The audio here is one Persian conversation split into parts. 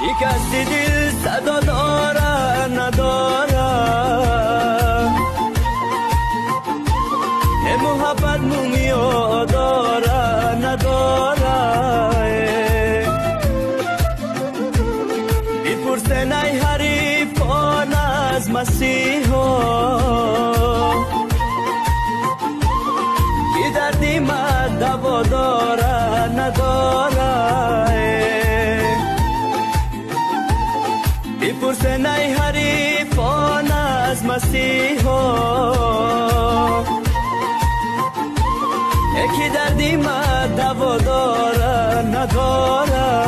شکست دل صدا داره نداره محبت مومیا داره نداره بپرسن ای حریفان از مسیحا که دردی من دوا داره نداره بپرسن ای حریفان از مسیحا یکی دردی من دوا داره نداره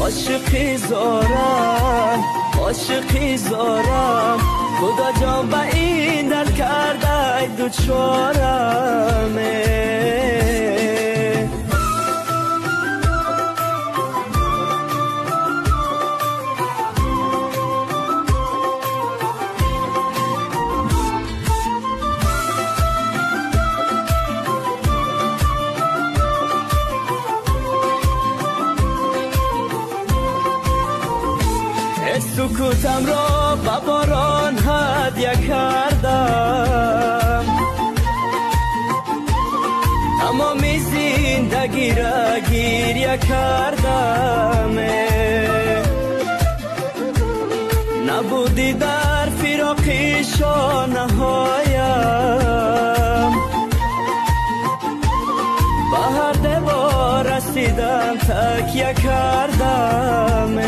عاشقی زارم عاشقی زارم خدا جان به این در کرده دوچارم سکوتم را با باران هدیه کردم تمام زندگی را گریه کردم نبودی در فراق شانه‌هایم به هر دیوار رسیدم تکیه کردم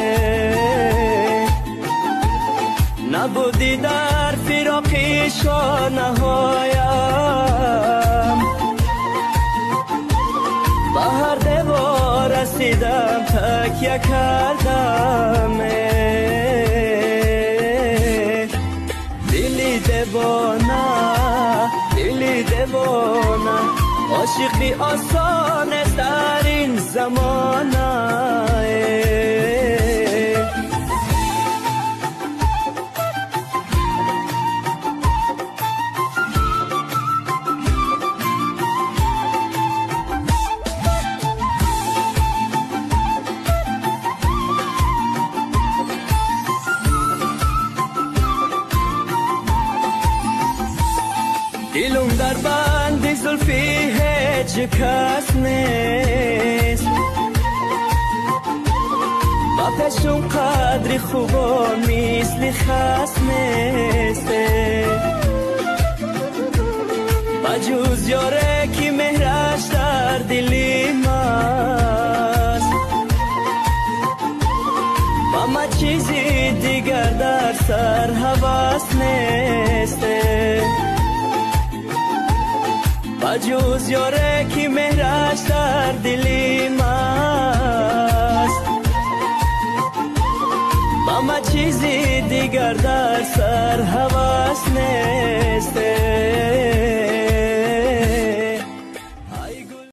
نبودی در فراق شانه‌هایم به هر دیوار رسیدم تکیه کردم دلی دیوانه عاشقی آسان است در این زمانه دلم در بند زلفی هیچ کس نیست با پیشم قدر خوبا مثل خس نیست بجز یاره که مهرش در دلی ماست با ما چیزی دیگر در سر حواس نیست بجز یاره که مهرش در دلی ماست با ما چیزی دیگر در سر حواس نیست